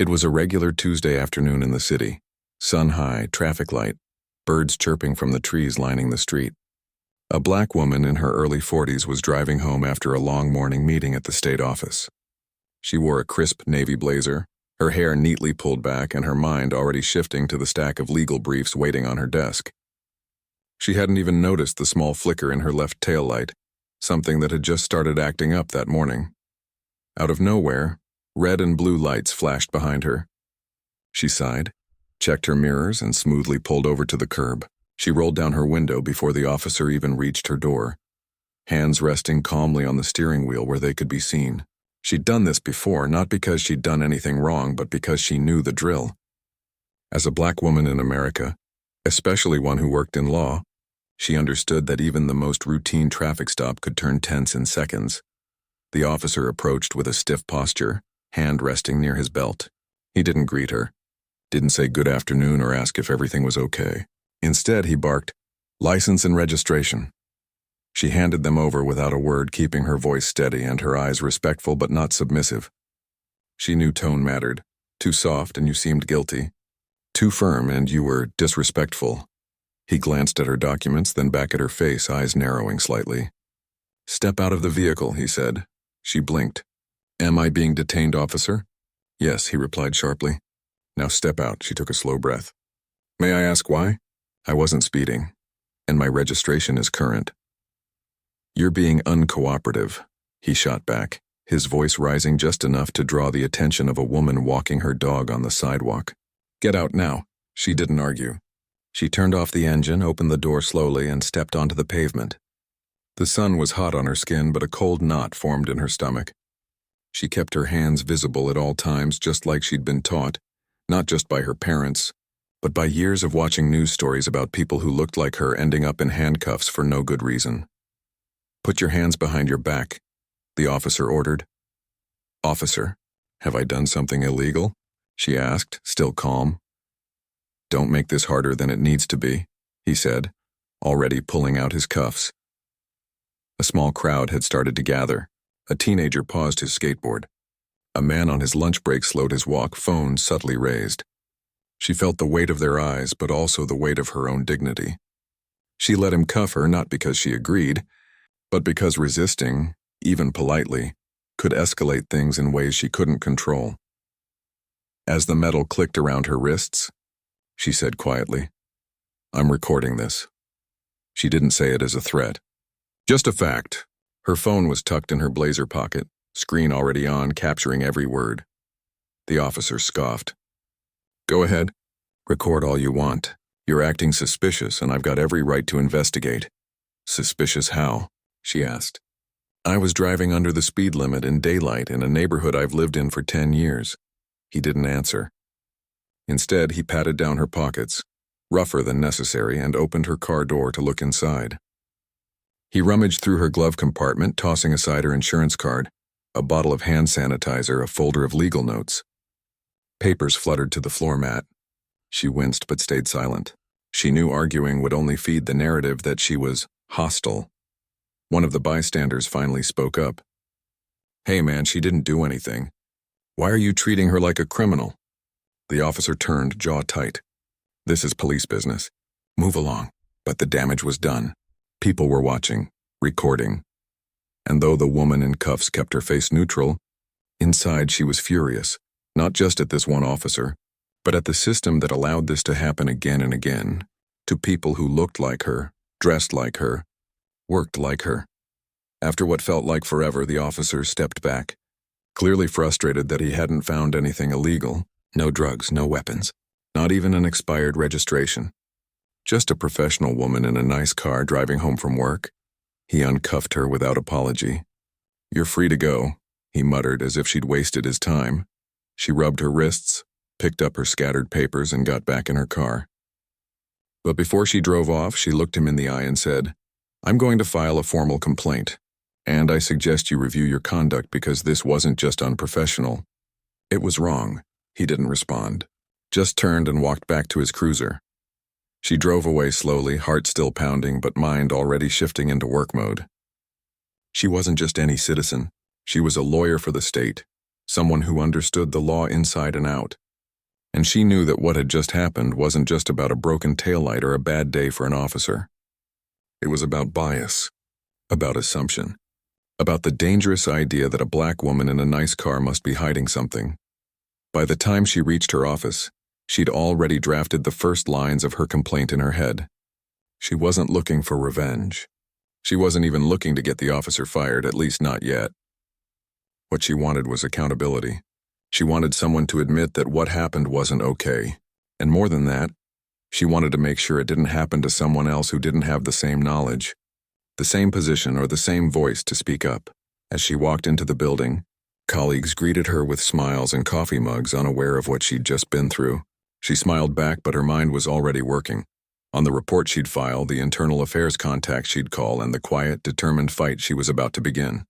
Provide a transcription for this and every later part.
It was a regular Tuesday afternoon in the city. Sun high, traffic light, birds chirping from the trees lining the street. A black woman in her early 40s was driving home after a long morning meeting at the state office. She wore a crisp navy blazer, her hair neatly pulled back and her mind already shifting to the stack of legal briefs waiting on her desk. She hadn't even noticed the small flicker in her left taillight, something that had just started acting up that morning. Out of nowhere, red and blue lights flashed behind her. She sighed, checked her mirrors, and smoothly pulled over to the curb. She rolled down her window before the officer even reached her door, hands resting calmly on the steering wheel where they could be seen. She'd done this before, not because she'd done anything wrong, but because she knew the drill. As a black woman in America, especially one who worked in law, she understood that even the most routine traffic stop could turn tense in seconds. The officer approached with a stiff posture, hand resting near his belt. He didn't greet her, didn't say good afternoon or ask if everything was okay. Instead, he barked, "License and registration." She handed them over without a word, keeping her voice steady and her eyes respectful but not submissive. She knew tone mattered. Too soft and you seemed guilty. Too firm and you were disrespectful. He glanced at her documents, then back at her face, eyes narrowing slightly. "Step out of the vehicle," he said. She blinked. "Am I being detained, officer?" "Yes," he replied sharply. "Now step out." She took a slow breath. "May I ask why?" "I wasn't speeding, and my registration is current." "You're being uncooperative," he shot back, his voice rising just enough to draw the attention of a woman walking her dog on the sidewalk. "Get out now." She didn't argue. She turned off the engine, opened the door slowly, and stepped onto the pavement. The sun was hot on her skin, but a cold knot formed in her stomach. She kept her hands visible at all times, just like she'd been taught, not just by her parents, but by years of watching news stories about people who looked like her ending up in handcuffs for no good reason. "Put your hands behind your back," the officer ordered. "Officer, have I done something illegal?" she asked, still calm. "Don't make this harder than it needs to be," he said, already pulling out his cuffs. A small crowd had started to gather. A teenager paused his skateboard. A man on his lunch break slowed his walk, phone subtly raised. She felt the weight of their eyes, but also the weight of her own dignity. She let him cuff her not because she agreed, but because resisting, even politely, could escalate things in ways she couldn't control. As the metal clicked around her wrists, she said quietly, "I'm recording this." She didn't say it as a threat. Just a fact. Her phone was tucked in her blazer pocket, screen already on, capturing every word. The officer scoffed. "Go ahead. Record all you want. You're acting suspicious, and I've got every right to investigate." "Suspicious how?" she asked. "I was driving under the speed limit in daylight in a neighborhood I've lived in for 10 years. He didn't answer. Instead, he patted down her pockets, rougher than necessary, and opened her car door to look inside. He rummaged through her glove compartment, tossing aside her insurance card, a bottle of hand sanitizer, a folder of legal notes. Papers fluttered to the floor mat. She winced but stayed silent. She knew arguing would only feed the narrative that she was hostile. One of the bystanders finally spoke up. "Hey man, she didn't do anything. Why are you treating her like a criminal?" The officer turned, jaw tight. "This is police business. Move along." But the damage was done. People were watching, recording. And though the woman in cuffs kept her face neutral, inside she was furious, not just at this one officer, but at the system that allowed this to happen again and again, to people who looked like her, dressed like her, worked like her. After what felt like forever, the officer stepped back, clearly frustrated that he hadn't found anything illegal. No drugs, no weapons, not even an expired registration. Just a professional woman in a nice car driving home from work. He uncuffed her without apology. "You're free to go," he muttered as if she'd wasted his time. She rubbed her wrists, picked up her scattered papers, and got back in her car. But before she drove off, she looked him in the eye and said, "I'm going to file a formal complaint, and I suggest you review your conduct because this wasn't just unprofessional. It was wrong." He didn't respond, just turned and walked back to his cruiser. She drove away slowly, heart still pounding, but mind already shifting into work mode. She wasn't just any citizen. She was a lawyer for the state, someone who understood the law inside and out. And she knew that what had just happened wasn't just about a broken taillight or a bad day for an officer. It was about bias, about assumption, about the dangerous idea that a black woman in a nice car must be hiding something. By the time she reached her office, she'd already drafted the first lines of her complaint in her head. She wasn't looking for revenge. She wasn't even looking to get the officer fired, at least not yet. What she wanted was accountability. She wanted someone to admit that what happened wasn't okay. And more than that, she wanted to make sure it didn't happen to someone else who didn't have the same knowledge, the same position, or the same voice to speak up. As she walked into the building, colleagues greeted her with smiles and coffee mugs, unaware of what she'd just been through. She smiled back, but her mind was already working on the report she'd file, the internal affairs contact she'd call, and the quiet, determined fight she was about to begin.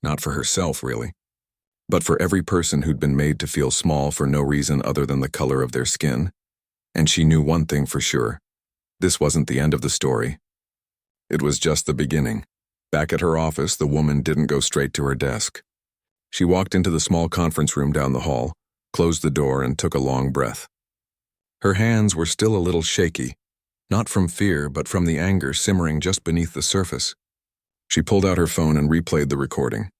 Not for herself, really, but for every person who'd been made to feel small for no reason other than the color of their skin. And she knew one thing for sure. This wasn't the end of the story. It was just the beginning. Back at her office, the woman didn't go straight to her desk. She walked into the small conference room down the hall, closed the door, and took a long breath. Her hands were still a little shaky, not from fear, but from the anger simmering just beneath the surface. She pulled out her phone and replayed the recording.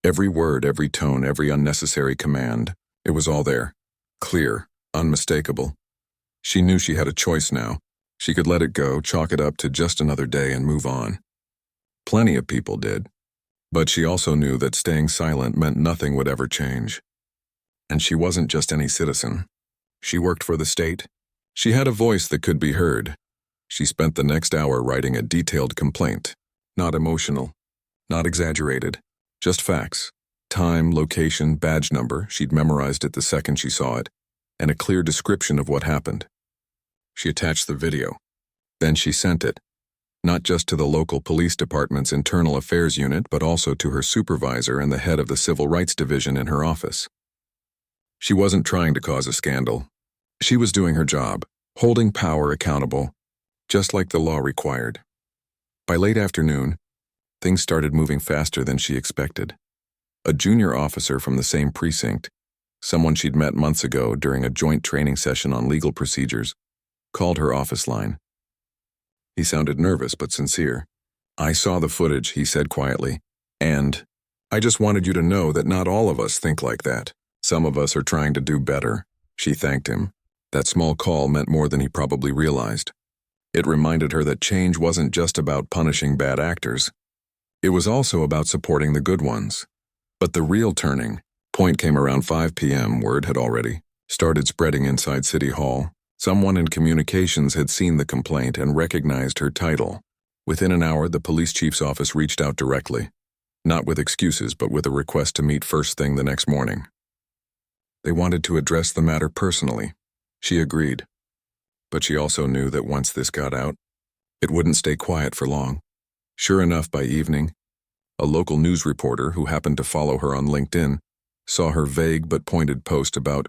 Every word, every tone, every unnecessary command, it was all there, clear, unmistakable. She knew she had a choice now. She could let it go, chalk it up to just another day, and move on. Plenty of people did. But she also knew that staying silent meant nothing would ever change. And she wasn't just any citizen. She worked for the state. She had a voice that could be heard. She spent the next hour writing a detailed complaint. Not emotional, not exaggerated, just facts. Time, location, badge number, she'd memorized it the second she saw it, and a clear description of what happened. She attached the video. Then she sent it, not just to the local police department's internal affairs unit, but also to her supervisor and the head of the civil rights division in her office. She wasn't trying to cause a scandal. She was doing her job, holding power accountable, just like the law required. By late afternoon, things started moving faster than she expected. A junior officer from the same precinct, someone she'd met months ago during a joint training session on legal procedures, called her office line. He sounded nervous but sincere. "I saw the footage," he said quietly, "and I just wanted you to know that not all of us think like that. Some of us are trying to do better." She thanked him. That small call meant more than he probably realized. It reminded her that change wasn't just about punishing bad actors. It was also about supporting the good ones. But the real turning point came around 5 p.m. Word had already started spreading inside City Hall. Someone in communications had seen the complaint and recognized her title. Within an hour, the police chief's office reached out directly, not with excuses, but with a request to meet first thing the next morning. They wanted to address the matter personally. She agreed. But she also knew that once this got out, it wouldn't stay quiet for long. Sure enough, by evening, a local news reporter who happened to follow her on LinkedIn saw her vague but pointed post about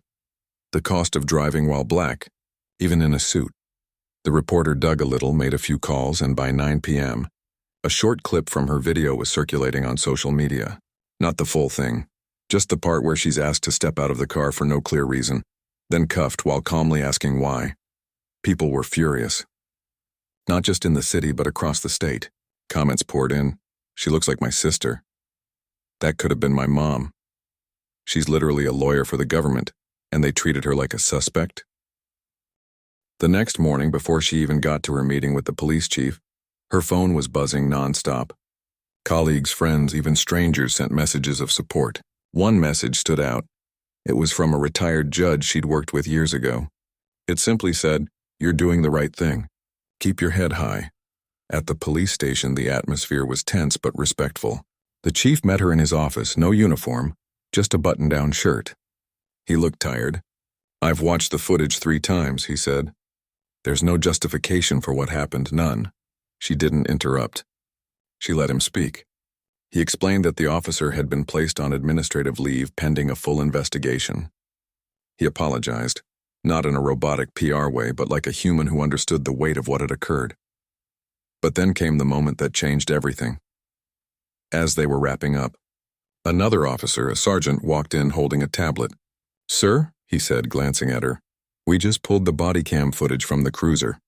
the cost of driving while black, even in a suit. The reporter dug a little, made a few calls, and by 9 p.m., a short clip from her video was circulating on social media. Not the full thing, just the part where she's asked to step out of the car for no clear reason, then cuffed while calmly asking why. People were furious. Not just in the city, but across the state. Comments poured in. "She looks like my sister. That could have been my mom. She's literally a lawyer for the government, and they treated her like a suspect." The next morning, before she even got to her meeting with the police chief, her phone was buzzing nonstop. Colleagues, friends, even strangers sent messages of support. One message stood out. It was from a retired judge she'd worked with years ago. It simply said, "You're doing the right thing. Keep your head high." At the police station, the atmosphere was tense but respectful. The chief met her in his office, no uniform, just a button-down shirt. He looked tired. "I've watched the footage 3 times, he said. "There's no justification for what happened, none." She didn't interrupt. She let him speak. He explained that the officer had been placed on administrative leave pending a full investigation. He apologized, not in a robotic PR way, but like a human who understood the weight of what had occurred. But then came the moment that changed everything. As they were wrapping up, Another officer, a sergeant, walked in holding a tablet. "Sir," he said, glancing at her, "we just pulled the body cam footage from the cruiser.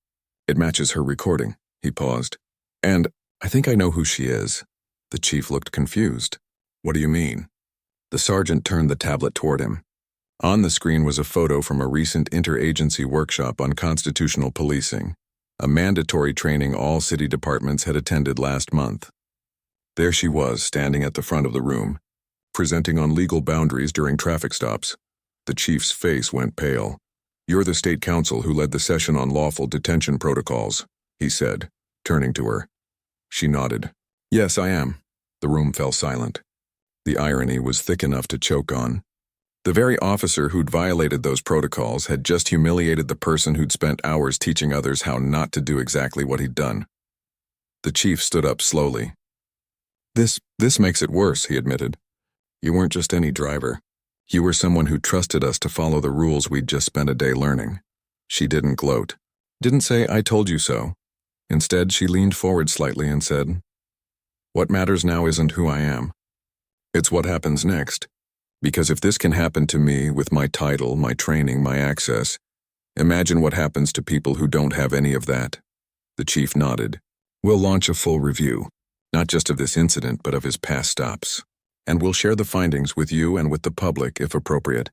It matches her recording." He paused. "And I think I know who she is." The chief looked confused. "What do you mean?" The sergeant turned the tablet toward him. On the screen was a photo from a recent interagency workshop on constitutional policing, a mandatory training all city departments had attended last month. There she was, standing at the front of the room, presenting on legal boundaries during traffic stops. The chief's face went pale. "You're the state counsel who led the session on lawful detention protocols," he said, turning to her. She nodded. "Yes, I am." The room fell silent. The irony was thick enough to choke on. The very officer who'd violated those protocols had just humiliated the person who'd spent hours teaching others how not to do exactly what he'd done. The chief stood up slowly. This makes it worse," he admitted. "You weren't just any driver. You were someone who trusted us to follow the rules we'd just spent a day learning." She didn't gloat. Didn't say, "I told you so." Instead, she leaned forward slightly and said, "What matters now isn't who I am. It's what happens next. Because if this can happen to me with my title, my training, my access, imagine what happens to people who don't have any of that." The chief nodded. "We'll launch a full review, not just of this incident, but of his past stops. And we'll share the findings with you and with the public if appropriate."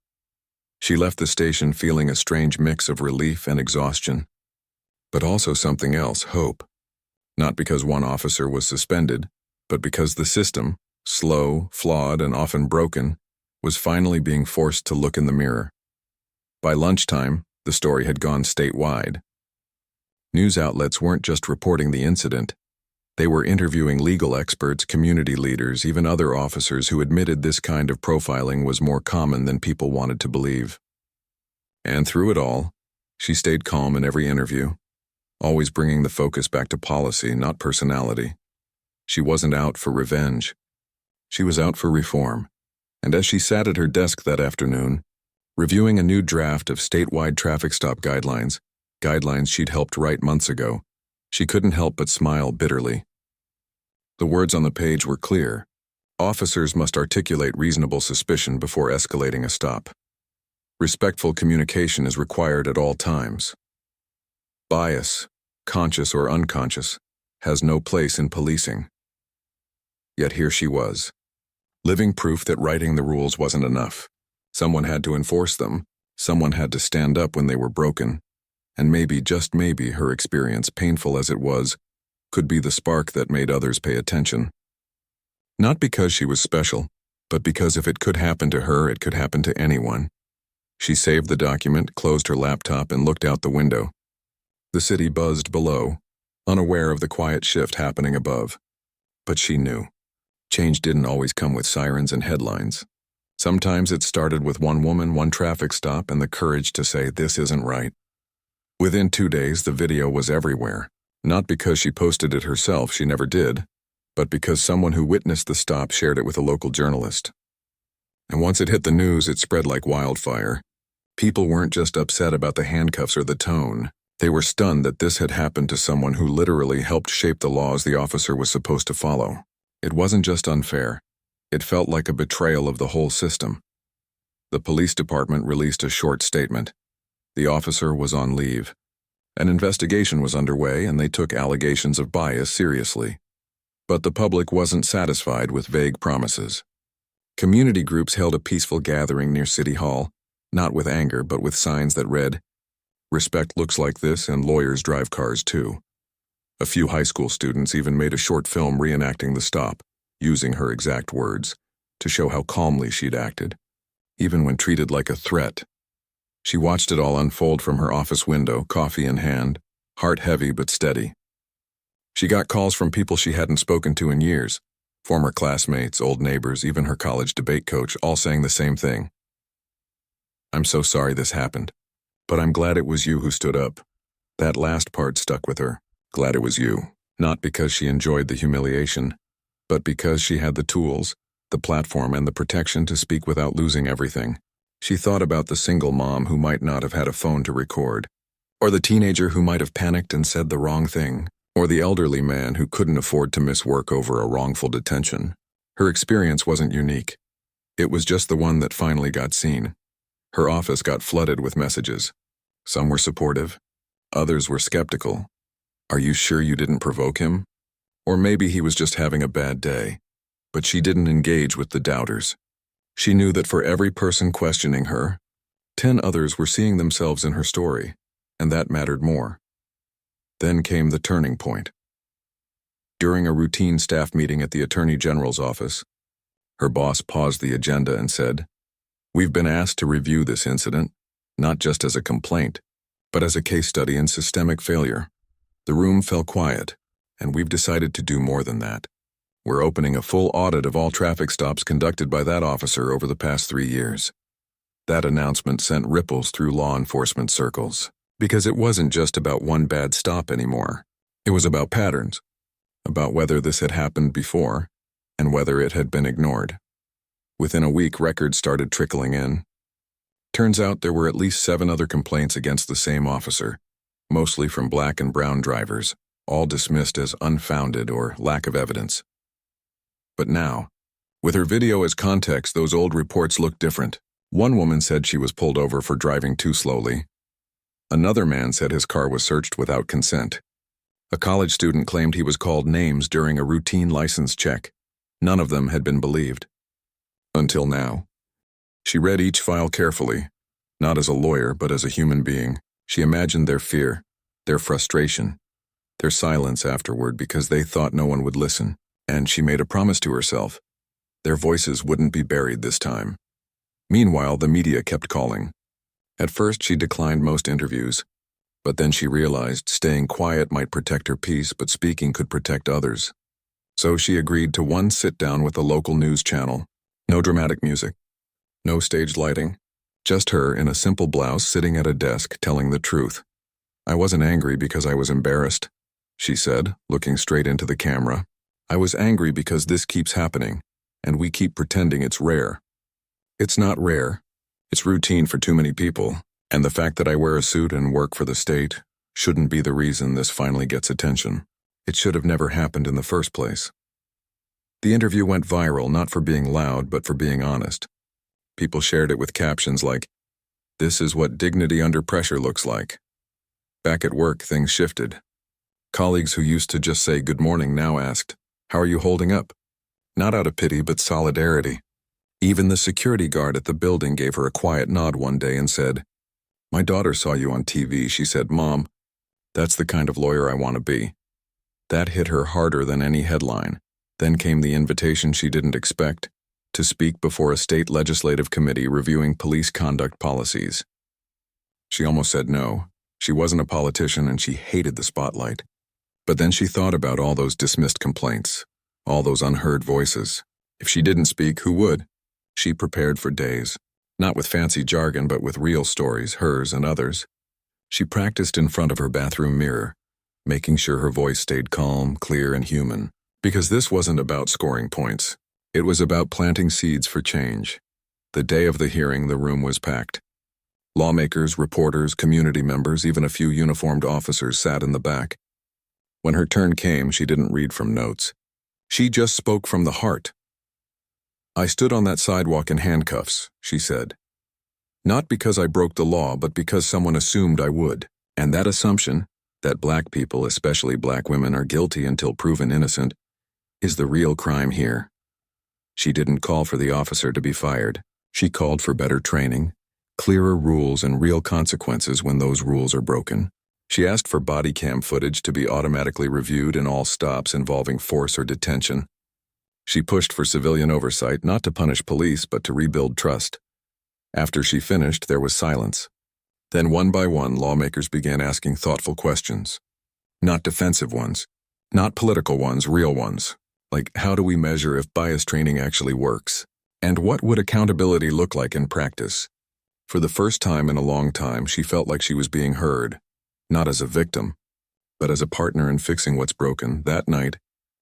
She left the station feeling a strange mix of relief and exhaustion. But also something else, hope. Not because one officer was suspended, but because the system, slow, flawed, and often broken, was finally being forced to look in the mirror. By lunchtime, the story had gone statewide. News outlets weren't just reporting the incident. They were interviewing legal experts, community leaders, even other officers who admitted this kind of profiling was more common than people wanted to believe. And through it all, she stayed calm in every interview, always bringing the focus back to policy, not personality. She wasn't out for revenge. She was out for reform. And as she sat at her desk that afternoon, reviewing a new draft of statewide traffic stop guidelines she'd helped write months ago, she couldn't help but smile bitterly. The words on the page were clear. Officers must articulate reasonable suspicion before escalating a stop. Respectful communication is required at all times. Bias, conscious or unconscious, has no place in policing. Yet here she was, living proof that writing the rules wasn't enough. Someone had to enforce them. Someone had to stand up when they were broken. And maybe, just maybe, her experience, painful as it was, could be the spark that made others pay attention. Not because she was special, but because if it could happen to her, it could happen to anyone. She saved the document, closed her laptop, and looked out the window. The city buzzed below, unaware of the quiet shift happening above. But she knew. Change didn't always come with sirens and headlines. Sometimes it started with one woman, one traffic stop, and the courage to say, "This isn't right." Within 2 days, the video was everywhere. Not because she posted it herself, she never did, but because someone who witnessed the stop shared it with a local journalist. And once it hit the news, it spread like wildfire. People weren't just upset about the handcuffs or the tone. They were stunned that this had happened to someone who literally helped shape the laws the officer was supposed to follow. It wasn't just unfair. It felt like a betrayal of the whole system. The police department released a short statement. The officer was on leave. An investigation was underway, and they took allegations of bias seriously. But the public wasn't satisfied with vague promises. Community groups held a peaceful gathering near City Hall, not with anger, but with signs that read, "Respect looks like this, and lawyers drive cars too." A few high school students even made a short film reenacting the stop, using her exact words, to show how calmly she'd acted, even when treated like a threat. She watched it all unfold from her office window, coffee in hand, heart heavy but steady. She got calls from people she hadn't spoken to in years, former classmates, old neighbors, even her college debate coach, all saying the same thing. "I'm so sorry this happened, but I'm glad it was you who stood up." That last part stuck with her. Glad it was you. Not because she enjoyed the humiliation, but because she had the tools, the platform, and the protection to speak without losing everything. She thought about the single mom who might not have had a phone to record, or the teenager who might have panicked and said the wrong thing, or the elderly man who couldn't afford to miss work over a wrongful detention. Her experience wasn't unique. It was just the one that finally got seen. Her office got flooded with messages. Some were supportive. Others were skeptical. Are you sure you didn't provoke him? Or maybe he was just having a bad day. But she didn't engage with the doubters. She knew that for every person questioning her, 10 others were seeing themselves in her story, and that mattered more. Then came the turning point. During a routine staff meeting at the Attorney General's office, her boss paused the agenda and said, "We've been asked to review this incident, not just as a complaint, but as a case study in systemic failure." The room fell quiet, and we've decided to do more than that. We're opening a full audit of all traffic stops conducted by that officer over the past 3 years. That announcement sent ripples through law enforcement circles, because it wasn't just about one bad stop anymore. It was about patterns, about whether this had happened before, and whether it had been ignored. Within a week, records started trickling in. Turns out there were at least 7 other complaints against the same officer, mostly from black and brown drivers, all dismissed as unfounded or lack of evidence. But now, with her video as context, those old reports looked different. One woman said she was pulled over for driving too slowly. Another man said his car was searched without consent. A college student claimed he was called names during a routine license check. None of them had been believed. Until now. She read each file carefully, not as a lawyer, but as a human being. She imagined their fear, their frustration, their silence afterward because they thought no one would listen. And she made a promise to herself. Their voices wouldn't be buried this time. Meanwhile, the media kept calling. At first, she declined most interviews, but then she realized staying quiet might protect her peace, but speaking could protect others. So she agreed to one sit-down with a local news channel. No dramatic music, no staged lighting, just her in a simple blouse sitting at a desk telling the truth. "I wasn't angry because I was embarrassed," she said, looking straight into the camera. "I was angry because this keeps happening, and we keep pretending it's rare. It's not rare. It's routine for too many people, and the fact that I wear a suit and work for the state shouldn't be the reason this finally gets attention. It should have never happened in the first place." The interview went viral not for being loud, but for being honest. People shared it with captions like, "This is what dignity under pressure looks like." Back at work, things shifted. Colleagues who used to just say good morning now asked, "How are you holding up?" Not out of pity, but solidarity. Even the security guard at the building gave her a quiet nod one day and said, "My daughter saw you on TV. She said, 'Mom, that's the kind of lawyer I want to be.'" That hit her harder than any headline. Then came the invitation she didn't expect, to speak before a state legislative committee reviewing police conduct policies. She almost said no. She wasn't a politician and she hated the spotlight. But then she thought about all those dismissed complaints, all those unheard voices. If she didn't speak, who would? She prepared for days, not with fancy jargon, but with real stories, hers and others. She practiced in front of her bathroom mirror, making sure her voice stayed calm, clear, and human. Because this wasn't about scoring points. It was about planting seeds for change. The day of the hearing, the room was packed. Lawmakers, reporters, community members, even a few uniformed officers sat in the back. When her turn came, she didn't read from notes. She just spoke from the heart. "I stood on that sidewalk in handcuffs," she said. "Not because I broke the law, but because someone assumed I would. And that assumption, that black people, especially black women, are guilty until proven innocent, is the real crime here." She didn't call for the officer to be fired. She called for better training, clearer rules, and real consequences when those rules are broken. She asked for body cam footage to be automatically reviewed in all stops involving force or detention. She pushed for civilian oversight, not to punish police, but to rebuild trust. After she finished, there was silence. Then one by one, lawmakers began asking thoughtful questions. Not defensive ones, not political ones, real ones. Like, how do we measure if bias training actually works? And what would accountability look like in practice? For the first time in a long time, she felt like she was being heard, not as a victim, but as a partner in fixing what's broken. That night,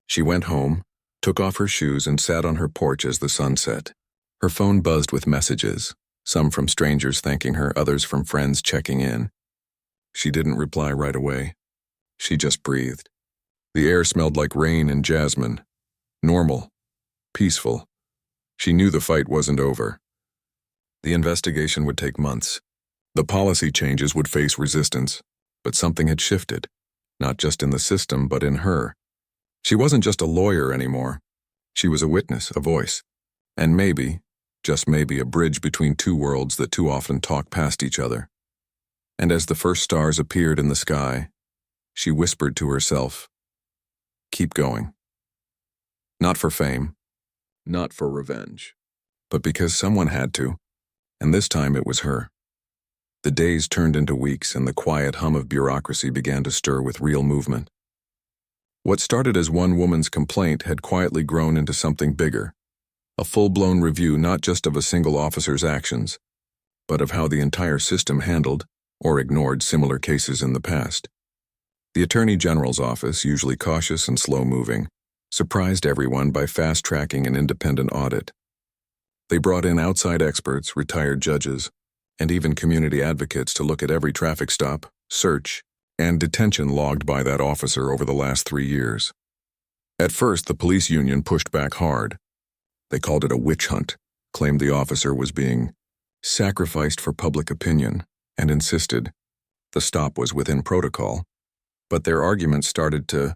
she went home, took off her shoes, and sat on her porch as the sun set. Her phone buzzed with messages, some from strangers thanking her, others from friends checking in. She didn't reply right away. She just breathed. The air smelled like rain and jasmine. Normal. Peaceful. She knew the fight wasn't over. The investigation would take months. The policy changes would face resistance, but something had shifted, not just in the system, but in her. She wasn't just a lawyer anymore. She was a witness, a voice, and maybe, just maybe, a bridge between two worlds that too often talk past each other. And as the first stars appeared in the sky, she whispered to herself, "Keep going." Not for fame, not for revenge, but because someone had to, and this time it was her. The days turned into weeks, and the quiet hum of bureaucracy began to stir with real movement. What started as one woman's complaint had quietly grown into something bigger, a full-blown review not just of a single officer's actions, but of how the entire system handled or ignored similar cases in the past. The Attorney General's office, usually cautious and slow-moving, surprised everyone by fast-tracking an independent audit. They brought in outside experts, retired judges, and even community advocates to look at every traffic stop, search, and detention logged by that officer over the last 3 years. At first, the police union pushed back hard. They called it a witch hunt, claimed the officer was being sacrificed for public opinion, and insisted the stop was within protocol. But their arguments started to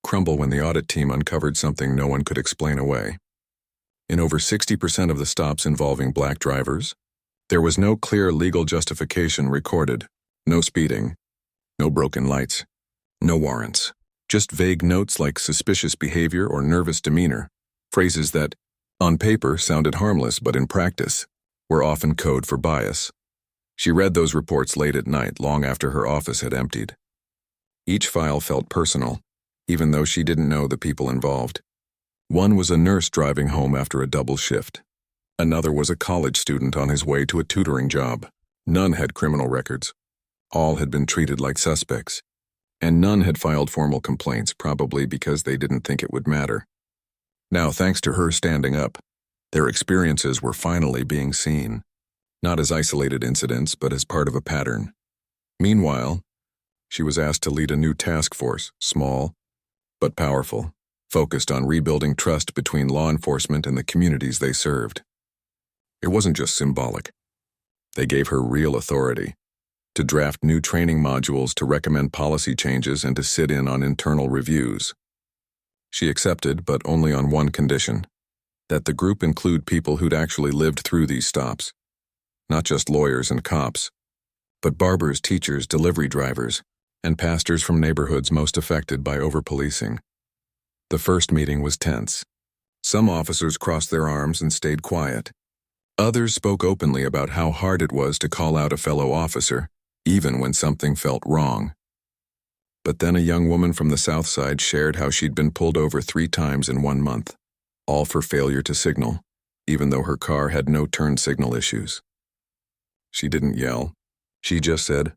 crumble when the audit team uncovered something no one could explain away. In over 60% of the stops involving black drivers, there was no clear legal justification recorded, no speeding, no broken lights, no warrants, just vague notes like suspicious behavior or nervous demeanor, phrases that, on paper, sounded harmless but in practice were often code for bias. She read those reports late at night, long after her office had emptied. Each file felt personal, even though she didn't know the people involved. One was a nurse driving home after a double shift. Another was a college student on his way to a tutoring job. None had criminal records. All had been treated like suspects. And none had filed formal complaints, probably because they didn't think it would matter. Now, thanks to her standing up, their experiences were finally being seen, not as isolated incidents, but as part of a pattern. Meanwhile, she was asked to lead a new task force, small but powerful, focused on rebuilding trust between law enforcement and the communities they served. It wasn't just symbolic. They gave her real authority to draft new training modules, to recommend policy changes, and to sit in on internal reviews. She accepted, but only on one condition: that the group include people who'd actually lived through these stops. Not just lawyers and cops, but barbers, teachers, delivery drivers, and pastors from neighborhoods most affected by over-policing. The first meeting was tense. Some officers crossed their arms and stayed quiet. Others spoke openly about how hard it was to call out a fellow officer, even when something felt wrong. But then a young woman from the South Side shared how she'd been pulled over 3 times in 1 month, all for failure to signal, even though her car had no turn signal issues. She didn't yell. She just said,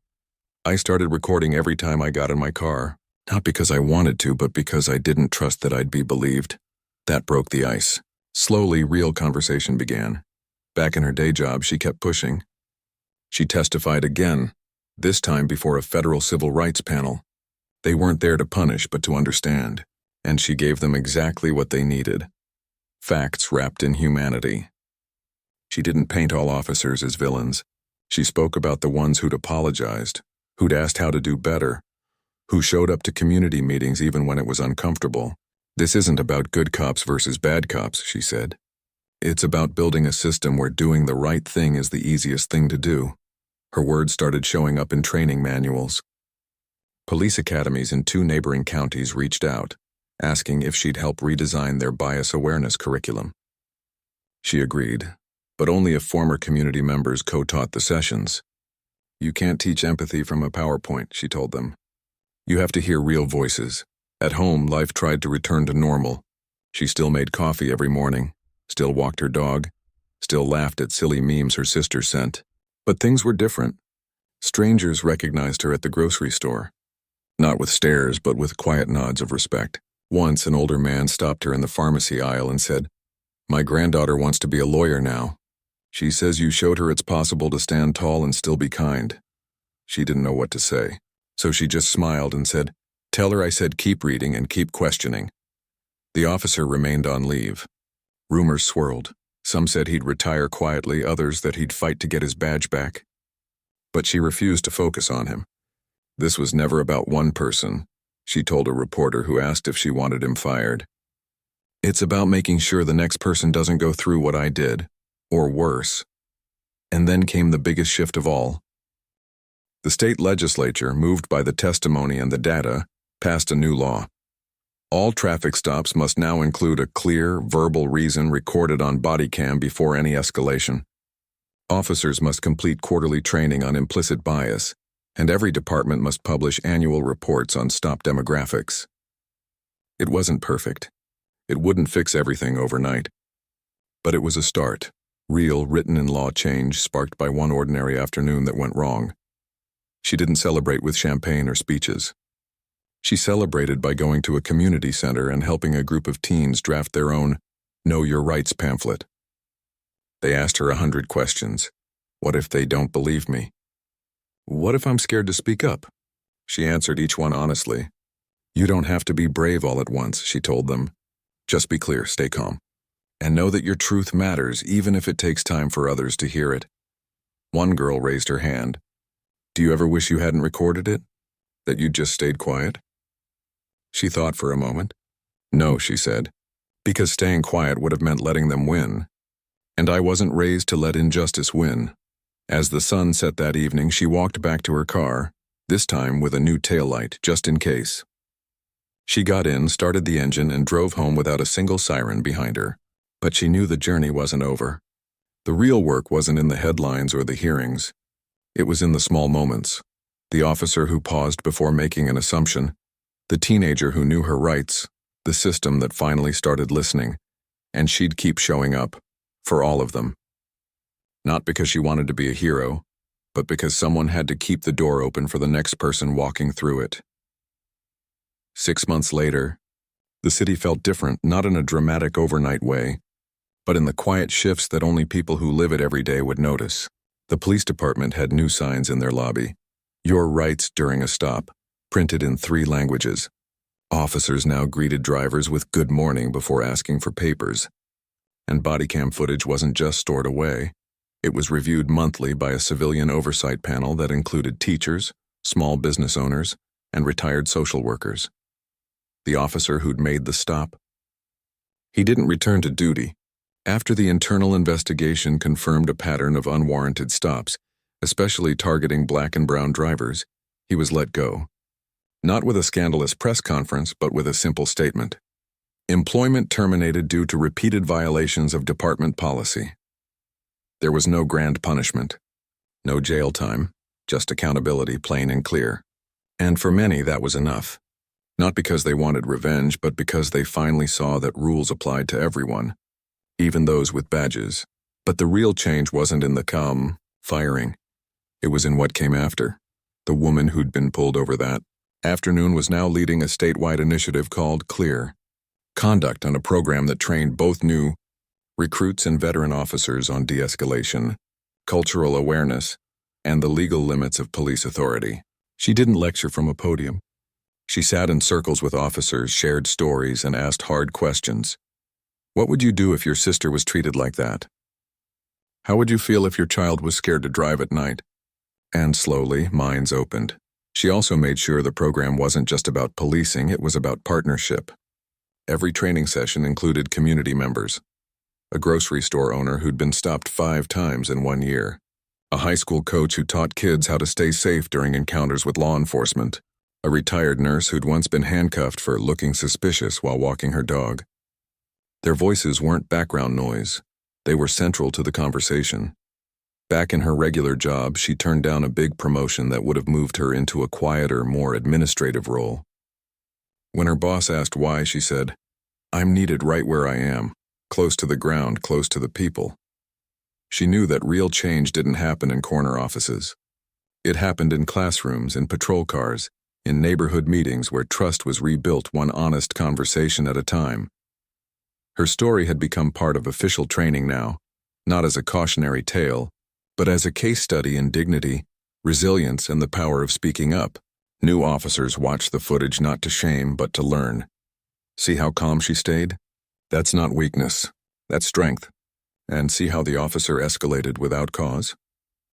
"I started recording every time I got in my car, not because I wanted to, but because I didn't trust that I'd be believed." That broke the ice. Slowly, real conversation began. Back in her day job, she kept pushing. She testified again, this time before a federal civil rights panel. They weren't there to punish, but to understand, and she gave them exactly what they needed: facts wrapped in humanity. She didn't paint all officers as villains. She spoke about the ones who'd apologized, who'd asked how to do better, who showed up to community meetings even when it was uncomfortable. "This isn't about good cops versus bad cops," she said. "It's about building a system where doing the right thing is the easiest thing to do." Her words started showing up in training manuals. Police academies in 2 neighboring counties reached out, asking if she'd help redesign their bias awareness curriculum. She agreed, but only if former community members co-taught the sessions. "You can't teach empathy from a PowerPoint," she told them. "You have to hear real voices." At home, life tried to return to normal. She still made coffee every morning, still walked her dog, still laughed at silly memes her sister sent. But things were different. Strangers recognized her at the grocery store. Not with stares, but with quiet nods of respect. Once, an older man stopped her in the pharmacy aisle and said, "My granddaughter wants to be a lawyer now. She says you showed her it's possible to stand tall and still be kind." She didn't know what to say, so she just smiled and said, "Tell her I said keep reading and keep questioning." The officer remained on leave. Rumors swirled. Some said he'd retire quietly, others that he'd fight to get his badge back. But she refused to focus on him. This was never about one person, she told a reporter who asked if she wanted him fired. It's about making sure the next person doesn't go through what I did, or worse. And then came the biggest shift of all. The state legislature, moved by the testimony and the data, passed a new law. All traffic stops must now include a clear, verbal reason recorded on body cam before any escalation. Officers must complete quarterly training on implicit bias, and every department must publish annual reports on stop demographics. It wasn't perfect. It wouldn't fix everything overnight. But it was a start, real written-in-law change sparked by one ordinary afternoon that went wrong. She didn't celebrate with champagne or speeches. She celebrated by going to a community center and helping a group of teens draft their own Know Your Rights pamphlet. They asked her 100 questions. What if they don't believe me? What if I'm scared to speak up? She answered each one honestly. You don't have to be brave all at once, she told them. Just be clear, stay calm. And know that your truth matters even if it takes time for others to hear it. One girl raised her hand. Do you ever wish you hadn't recorded it? That you'd just stayed quiet? She thought for a moment. No, she said, because staying quiet would have meant letting them win. And I wasn't raised to let injustice win. As the sun set that evening, she walked back to her car, this time with a new taillight, just in case. She got in, started the engine, and drove home without a single siren behind her. But she knew the journey wasn't over. The real work wasn't in the headlines or the hearings. It was in the small moments. The officer who paused before making an assumption, the teenager who knew her rights, the system that finally started listening, and she'd keep showing up. For all of them. Not because she wanted to be a hero, but because someone had to keep the door open for the next person walking through it. 6 months later, the city felt different, not in a dramatic overnight way, but in the quiet shifts that only people who live it every day would notice. The police department had new signs in their lobby. Your rights during a stop, printed in 3 languages. Officers now greeted drivers with good morning before asking for papers. And body cam footage wasn't just stored away. It was reviewed monthly by a civilian oversight panel that included teachers, small business owners, and retired social workers. The officer who'd made the stop. He didn't return to duty. After the internal investigation confirmed a pattern of unwarranted stops, especially targeting black and brown drivers, he was let go. Not with a scandalous press conference, but with a simple statement. Employment terminated due to repeated violations of department policy. There was no grand punishment, no jail time, just accountability, plain and clear. And for many, that was enough. Not because they wanted revenge, but because they finally saw that rules applied to everyone, even those with badges. But the real change wasn't in the firing. It was in what came after. The woman who'd been pulled over that afternoon was now leading a statewide initiative called CLEAR. Conduct on a program that trained both new recruits and veteran officers on de-escalation, cultural awareness, and the legal limits of police authority. She didn't lecture from a podium. She sat in circles with officers, shared stories, and asked hard questions. What would you do if your sister was treated like that? How would you feel if your child was scared to drive at night? And slowly, minds opened. She also made sure the program wasn't just about policing, it was about partnership. Every training session included community members. A grocery store owner who'd been stopped 5 times in 1 year. A high school coach who taught kids how to stay safe during encounters with law enforcement. A retired nurse who'd once been handcuffed for looking suspicious while walking her dog. Their voices weren't background noise. They were central to the conversation. Back in her regular job, she turned down a big promotion that would have moved her into a quieter, more administrative role. When her boss asked why, she said, I'm needed right where I am, close to the ground, close to the people. She knew that real change didn't happen in corner offices. It happened in classrooms, in patrol cars, in neighborhood meetings where trust was rebuilt one honest conversation at a time. Her story had become part of official training now, not as a cautionary tale, but as a case study in dignity, resilience, and the power of speaking up. New officers watched the footage not to shame, but to learn. See how calm she stayed? That's not weakness. That's strength. And see how the officer escalated without cause?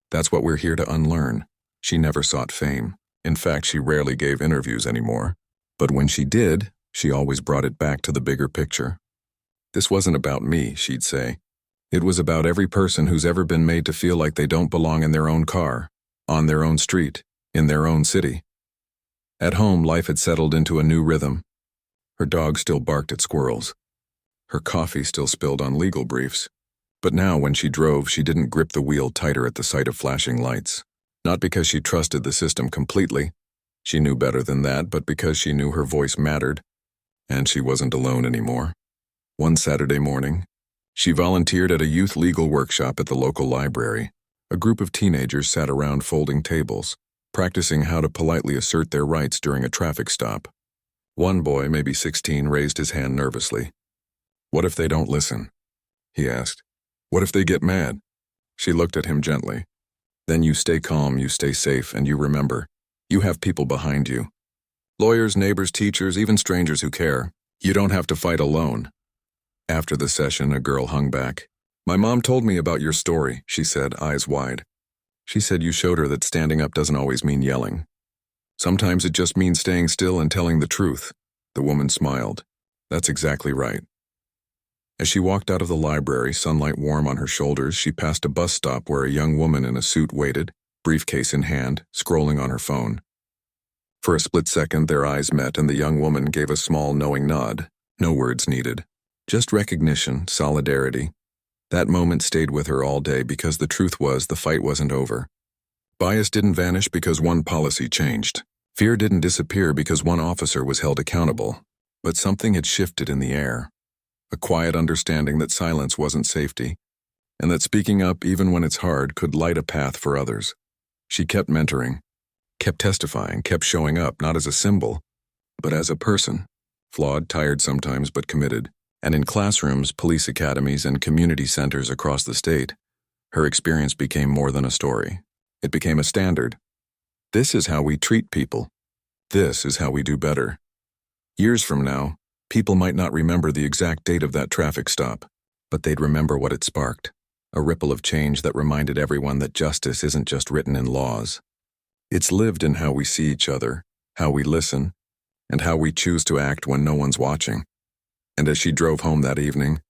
That's what we're here to unlearn. She never sought fame. In fact, she rarely gave interviews anymore. But when she did, she always brought it back to the bigger picture. This wasn't about me, she'd say. It was about every person who's ever been made to feel like they don't belong in their own car, on their own street, in their own city. At home, life had settled into a new rhythm. Her dog still barked at squirrels. Her coffee still spilled on legal briefs. But now, when she drove, she didn't grip the wheel tighter at the sight of flashing lights. Not because she trusted the system completely. She knew better than that, but because she knew her voice mattered. And she wasn't alone anymore. One Saturday morning, she volunteered at a youth legal workshop at the local library. A group of teenagers sat around folding tables, practicing how to politely assert their rights during a traffic stop. One boy, maybe 16, raised his hand nervously. "What if they don't listen?" he asked. "What if they get mad?" She looked at him gently. "Then you stay calm, you stay safe, and you remember, you have people behind you. Lawyers, neighbors, teachers, even strangers who care. You don't have to fight alone." After the session, a girl hung back. "My mom told me about your story," she said, eyes wide. "She said you showed her that standing up doesn't always mean yelling. Sometimes it just means staying still and telling the truth." The woman smiled. "That's exactly right." As she walked out of the library, sunlight warm on her shoulders, she passed a bus stop where a young woman in a suit waited, briefcase in hand, scrolling on her phone. For a split second, their eyes met, and the young woman gave a small, knowing nod. No words needed. Just recognition, solidarity. That moment stayed with her all day because the truth was the fight wasn't over. Bias didn't vanish because one policy changed. Fear didn't disappear because one officer was held accountable. But something had shifted in the air. A quiet understanding that silence wasn't safety, and that speaking up, even when it's hard, could light a path for others. She kept mentoring, kept testifying, kept showing up, not as a symbol, but as a person. Flawed, tired sometimes, but committed. And in classrooms, police academies, and community centers across the state, her experience became more than a story. It became a standard. This is how we treat people. This is how we do better. Years from now, people might not remember the exact date of that traffic stop, but they'd remember what it sparked. A ripple of change that reminded everyone that justice isn't just written in laws. It's lived in how we see each other, how we listen, and how we choose to act when no one's watching. And as she drove home that evening,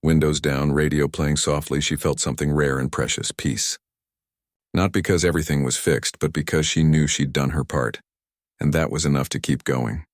windows down, radio playing softly, she felt something rare and precious, peace. Not because everything was fixed, but because she knew she'd done her part, and that was enough to keep going.